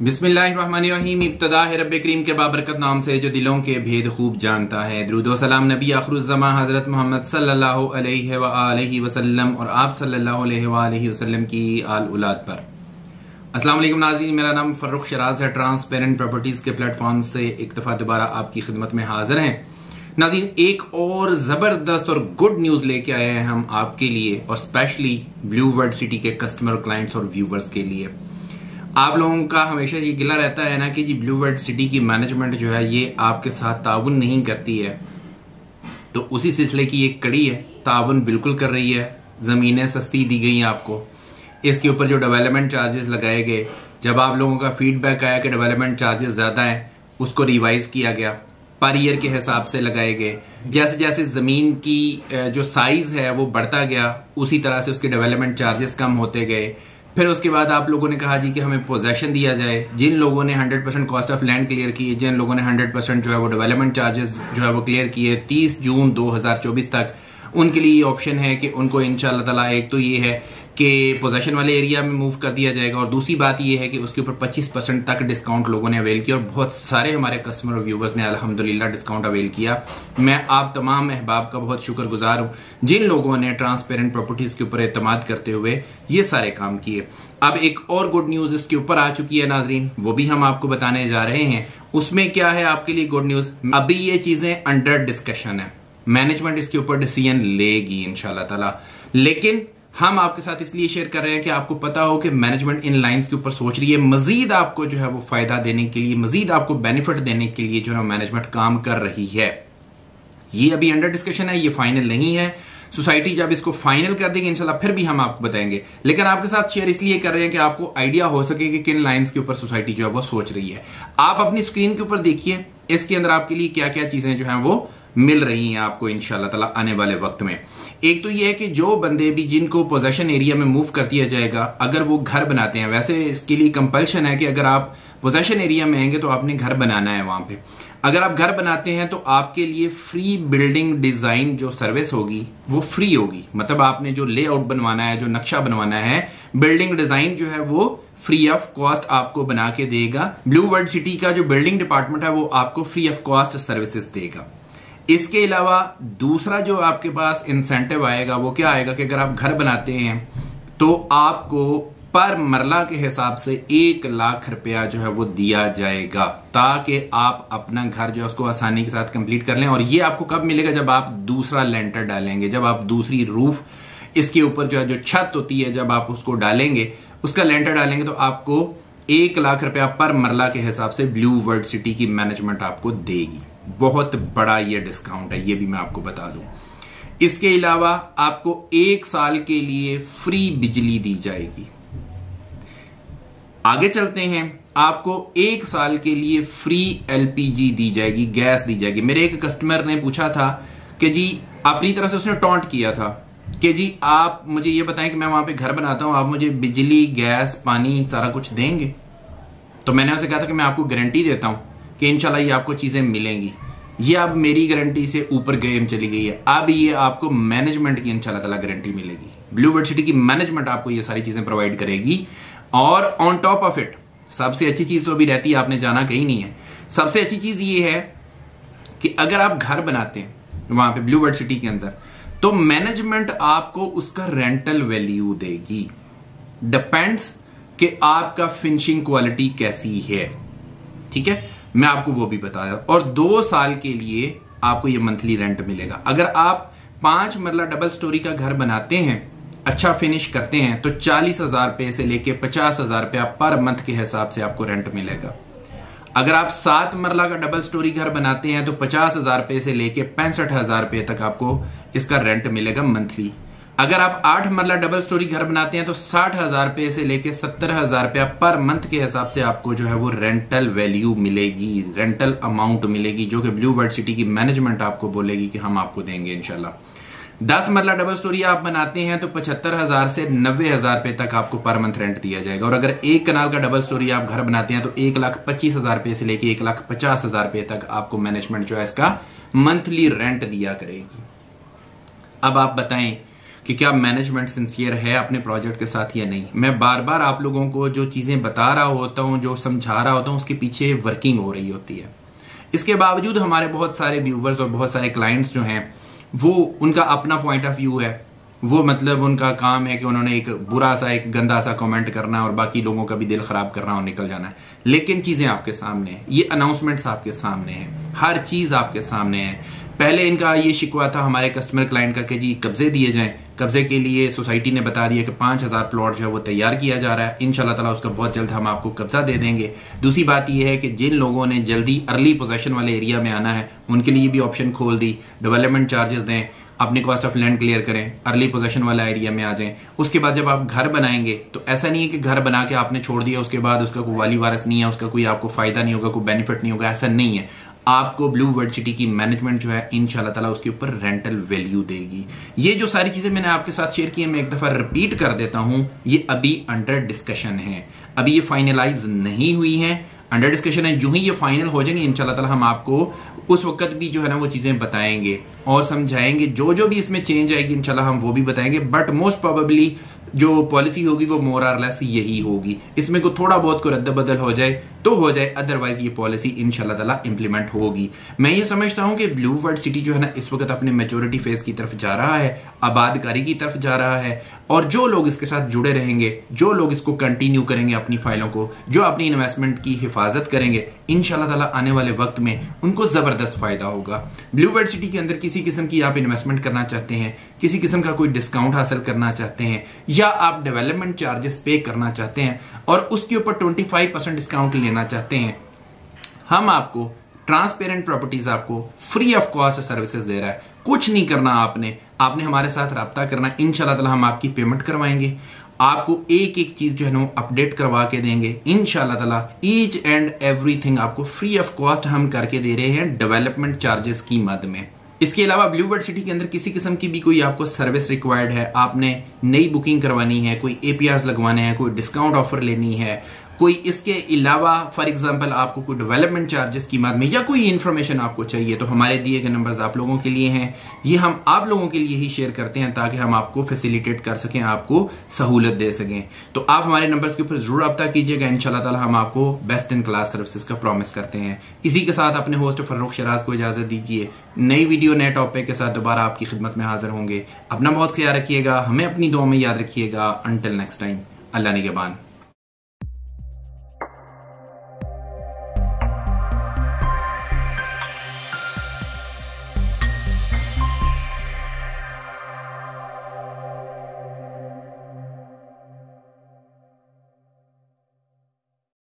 बिस्मिल्लाहिर्रहमानिर्रहीम। इब्तिदा है रब्बे करीम के बाबरकत नाम से जो दिलों के भेद खूब जानता है। दुरूद व सलाम नबी आखिरुज़्ज़मा हज़रत मोहम्मद सल्लल्लाहु अलैहि वसल्लम और आप सल्लल्लाहु अलैहि वसल्लम की आल औलाद पर। अस्सलाम वालेकुम नाज़रीन, मेरा नाम फर्रुख शराज है। ट्रांसपेरेंट प्रॉपर्टीज के प्लेटफॉर्म से एक दफा दोबारा आपकी खिदमत में हाजिर हैं। नाज़रीन, एक और जबरदस्त और गुड न्यूज लेके आए हैं हम आपके लिए और स्पेशली ब्लू वर्ड सिटी के कस्टमर, क्लाइंट्स और व्यूवर्स के लिए। आप लोगों का हमेशा ये गिला रहता है ना कि जी ब्लू वर्ड सिटी की मैनेजमेंट जो है ये आपके साथ ताउन नहीं करती है, तो उसी सिलसिले की एक कड़ी है, ताउन बिल्कुल कर रही है। जमीनें सस्ती दी गई आपको, इसके ऊपर जो डेवलपमेंट चार्जेस लगाए गए, जब आप लोगों का फीडबैक आया कि डेवलपमेंट चार्जेस ज्यादा हैं, उसको रिवाइज किया गया, पर ईयर के हिसाब से लगाए गए। जैसे जैसे जमीन की जो साइज है वो बढ़ता गया, उसी तरह से उसके डेवलपमेंट चार्जेस कम होते गए। फिर उसके बाद आप लोगों ने कहा जी कि हमें पोजेशन दिया जाए। जिन लोगों ने 100% कॉस्ट ऑफ लैंड क्लियर की, जिन लोगों ने 100% जो है वो डेवलपमेंट चार्जेस जो है वो क्लियर किए 30 जून 2024 तक, उनके लिए ये ऑप्शन है कि उनको इंशाल्लाह ताला एक तो ये है कि पोजेशन वाले एरिया में मूव कर दिया जाएगा, और दूसरी बात ये है कि उसके ऊपर 25% तक डिस्काउंट लोगों ने अवेल किया और बहुत सारे हमारे कस्टमर और व्यूवर्स ने अल्हम्दुलिल्लाह डिस्काउंट अवेल किया। मैं आप तमाम अहबाब का बहुत शुक्रगुजार हूं जिन लोगों ने ट्रांसपेरेंट प्रॉपर्टीज के ऊपर एतमाद करते हुए ये सारे काम किए। अब एक और गुड न्यूज इसके ऊपर आ चुकी है नाजरीन, वो भी हम आपको बताने जा रहे हैं। उसमें क्या है आपके लिए गुड न्यूज, अभी ये चीजें अंडर डिस्कशन है, मैनेजमेंट इसके ऊपर डिसीजन लेगी इंशाल्लाह ताला, लेकिन हम आपके साथ इसलिए शेयर कर रहे हैं कि आपको पता हो कि मैनेजमेंट इन लाइंस के ऊपर सोच रही है। मजीद आपको जो है वो फायदा देने के लिए, मजीद आपको बेनिफिट देने के लिए जो है मैनेजमेंट काम कर रही है। ये अभी अंडर डिस्कशन है, ये फाइनल नहीं है। सोसाइटी जब इसको फाइनल कर देगी इंशाल्लाह फिर भी हम आपको बताएंगे, लेकिन आपके साथ शेयर इसलिए कर रहे हैं कि आपको आइडिया हो सके कि किन लाइंस के ऊपर सोसाइटी जो है वो सोच रही है। आप अपनी स्क्रीन के ऊपर देखिए, इसके अंदर आपके लिए क्या क्या चीजें जो है वो मिल रही हैं आपको इंशाल्लाह ताला आने वाले वक्त में। एक तो ये है कि जो बंदे भी जिनको पोजेशन एरिया में मूव कर दिया जाएगा, अगर वो घर बनाते हैं, वैसे इसके लिए कंपल्शन है कि अगर आप पोजेशन एरिया में आएंगे तो आपने घर बनाना है वहां पे। अगर आप घर बनाते हैं तो आपके लिए फ्री बिल्डिंग डिजाइन जो सर्विस होगी वो फ्री होगी। मतलब आपने जो लेआउट बनवाना है, जो नक्शा बनवाना है, बिल्डिंग डिजाइन जो है वो फ्री ऑफ कॉस्ट आपको बना के देगा। ब्लू वर्ड सिटी का जो बिल्डिंग डिपार्टमेंट है वो आपको फ्री ऑफ कॉस्ट सर्विसेज देगा। इसके अलावा दूसरा जो आपके पास इंसेंटिव आएगा वो क्या आएगा कि अगर आप घर बनाते हैं तो आपको पर मरला के हिसाब से 1 लाख रुपया जो है वो दिया जाएगा, ताकि आप अपना घर जो है उसको आसानी के साथ कंप्लीट कर लें। और ये आपको कब मिलेगा, जब आप दूसरा लेंटर डालेंगे, जब आप दूसरी रूफ इसके ऊपर जो है जो छत होती है जब आप उसको डालेंगे, उसका लेंटर डालेंगे, तो आपको 1 लाख रुपया पर मरला के हिसाब से ब्लू वर्ड सिटी की मैनेजमेंट आपको देगी। बहुत बड़ा ये डिस्काउंट है, ये भी मैं आपको बता दूं। इसके अलावा आपको 1 साल के लिए फ्री बिजली दी जाएगी। आगे चलते हैं, आपको 1 साल के लिए फ्री एलपीजी दी जाएगी, गैस दी जाएगी। मेरे एक कस्टमर ने पूछा था कि जी अपनी तरफ से उसने टॉन्ट किया था कि जी आप मुझे ये बताएं कि मैं वहां पे घर बनाता हूं, आप मुझे बिजली, गैस, पानी सारा कुछ देंगे? तो मैंने उसे कहा था कि मैं आपको गारंटी देता हूं कि इंशाल्लाह ये आपको चीजें मिलेंगी। ये अब मेरी गारंटी से ऊपर गेम चली गई है, अब ये आपको मैनेजमेंट की इंशाल्लाह ताला गारंटी मिलेगी। ब्लू वर्ड सिटी की मैनेजमेंट आपको ये सारी चीजें प्रोवाइड करेगी। और ऑन टॉप ऑफ इट सबसे अच्छी चीज तो अभी रहती है, आपने जाना कहीं नहीं है, सबसे अच्छी चीज ये है कि अगर आप घर बनाते हैं वहां पे ब्लू वर्ड सिटी के अंदर, तो मैनेजमेंट आपको उसका रेंटल वैल्यू देगी। डिपेंड्स कि आपका फिनिशिंग क्वालिटी कैसी है, ठीक है, मैं आपको वो भी बताया। और 2 साल के लिए आपको ये मंथली रेंट मिलेगा। अगर आप 5 मरला डबल स्टोरी का घर बनाते हैं, अच्छा फिनिश करते हैं, तो 40,000 रुपए से लेके 50,000 रुपया पर मंथ के हिसाब से आपको रेंट मिलेगा। अगर आप 7 मरला का डबल स्टोरी घर बनाते हैं तो 50,000 रुपए से लेके 65,000 रुपए तक आपको इसका रेंट मिलेगा मंथली। अगर आप 8 मरला डबल स्टोरी घर बनाते हैं तो 60,000 रुपए से लेके 70,000 रुपया पर मंथ के हिसाब से आपको जो है वो रेंटल वैल्यू मिलेगी, रेंटल अमाउंट मिलेगी, जो कि ब्लू वर्ड सिटी की मैनेजमेंट आपको बोलेगी कि हम आपको देंगे इंशाल्लाह। 10 मरला डबल स्टोरी आप बनाते हैं तो 75,000 से 90,000 रुपए तक आपको पर मंथ रेंट दिया जाएगा। और अगर 1 कनाल का डबल स्टोरी आप घर बनाते हैं तो 1,25,000 रुपए से लेके 1,50,000 रुपए तक आपको मैनेजमेंट जो है इसका मंथली रेंट दिया करेगी। अब आप बताएं कि क्या मैनेजमेंट सिंसियर है अपने प्रोजेक्ट के साथ या नहीं। मैं बार बार आप लोगों को जो चीजें बता रहा होता हूं, जो समझा रहा होता हूं, उसके पीछे वर्किंग हो रही होती है। इसके बावजूद हमारे बहुत सारे व्यूवर्स और बहुत सारे क्लाइंट्स जो हैं वो उनका अपना पॉइंट ऑफ व्यू है, वो मतलब उनका काम है कि उन्होंने एक बुरा सा एक गंदा सा कमेंट करना और बाकी लोगों का भी दिल खराब करना और निकल जाना है। लेकिन चीजें आपके सामने हैं, ये अनाउंसमेंट्स आपके सामने हैं, हर चीज आपके सामने है। पहले इनका ये शिकवा था हमारे कस्टमर क्लाइंट का कि जी कब्जे दिए जाएं। कब्जे के लिए सोसाइटी ने बता दिया कि 5000 प्लॉट जो है वो तैयार किया जा रहा है, इंशाल्लाह ताला उसका बहुत जल्द हम आपको कब्जा दे देंगे। दूसरी बात यह है कि जिन लोगों ने जल्दी अर्ली पोजेशन वाले एरिया में आना है उनके लिए भी ऑप्शन खोल दी, डेवलपमेंट चार्जेस दें, अपनी कॉस्ट ऑफ लैंड क्लियर करें, अर्ली पोजेशन वाला एरिया में आ जाएं। उसके बाद जब आप घर बनाएंगे तो ऐसा नहीं है कि घर बना के आपने छोड़ दिया उसके बाद उसका कोई वाली वारस नहीं है, उसका कोई आपको फायदा नहीं होगा, कोई बेनिफिट नहीं होगा, ऐसा नहीं है। आपको ब्लू वर्ल्ड सिटी की मैनेजमेंट जो है इंशाल्लाह ताला उसके ऊपर रेंटल वैल्यू देगी। ये जो सारी चीजें मैंने आपके साथ शेयर की है, मैं एक दफा रिपीट कर देता हूं, ये अभी अंडर डिस्कशन है, अभी ये फाइनलाइज नहीं हुई है, अंडर डिस्कशन है। जो ही ये फाइनल हो जाएंगे इंशाल्लाह ताला हम आपको उस वक्त भी जो है ना वो चीजें बताएंगे और समझाएंगे। जो जो भी इसमें चेंज आएगी इंशाल्लाह हम वो भी बताएंगे, बट मोस्ट प्रोबेबली जो पॉलिसी होगी वो मोर और लेस यही होगी। इसमें को थोड़ा बहुत को रद्द बदल हो जाए तो हो जाए, अदरवाइज ये पॉलिसी इंशाल्लाह ताला इंप्लीमेंट होगी। मैं ये समझता हूं कि ब्लू वर्ल्ड सिटी जो है ना इस वक्त अपने मैच्योरिटी फेज की तरफ जा रहा है, आबादकारी की तरफ जा रहा है, और जो लोग इसके साथ जुड़े रहेंगे, जो लोग इसको कंटिन्यू करेंगे अपनी फाइलों को, जो अपनी इन्वेस्टमेंट की हिफाजत करेंगे, इंशाल्लाह ताला आने वाले वक्त में उनको जबरदस्त फायदा होगा। ब्लू वर्ल्ड सिटी के अंदर किसी किस्म की आप इन्वेस्टमेंट करना चाहते हैं, किसी किस्म का कोई डिस्काउंट हासिल करना चाहते हैं, या आप डेवलपमेंट चार्जेस पे करना चाहते हैं और उसके ऊपर 25% डिस्काउंट लेना चाहते हैं, हम आपको ट्रांसपेरेंट प्रॉपर्टीज आपको फ्री ऑफ कॉस्ट सर्विसेज दे रहा है। कुछ नहीं करना आपने हमारे साथ राब्ता करना, इंशाल्लाह ताला हम आपकी पेमेंट करवाएंगे, आपको एक एक चीज जो है ना अपडेट करवा के देंगे इंशाल्लाह ताला। ईच एंड एवरीथिंग आपको फ्री ऑफ कॉस्ट हम करके दे रहे हैं डेवलपमेंट चार्जेस की मद में। इसके अलावा ब्लू वर्ल्ड सिटी के अंदर किसी किस्म की भी कोई आपको सर्विस रिक्वायर्ड है, आपने नई बुकिंग करवानी है, कोई एपीआर लगवाने हैं, कोई डिस्काउंट ऑफर लेनी है, कोई इसके अलावा फॉर एग्जांपल आपको कोई डेवलपमेंट चार्जेस की मद में या कोई इंफॉर्मेशन आपको चाहिए, तो हमारे दिए गए नंबर्स आप लोगों के लिए हैं। ये हम आप लोगों के लिए ही शेयर करते हैं ताकि हम आपको फैसिलिटेट कर सकें, आपको सहूलत दे सकें। तो आप हमारे नंबर्स के ऊपर जरूर रब्ता कीजिएगा, इंशाल्लाह ताला हम आपको बेस्ट इन क्लास सर्विसेज का प्रॉमिस करते हैं। इसी के साथ अपने होस्ट फर्रुख शराज को इजाजत दीजिए। नई वीडियो नए टॉपिक के साथ दोबारा आपकी खिदमत में हाजिर होंगे। अपना बहुत ख्याल रखिएगा, हमें अपनी दुआ में याद रखिएगा। अंटिल नेक्स्ट टाइम, अल्लाह निगहबान।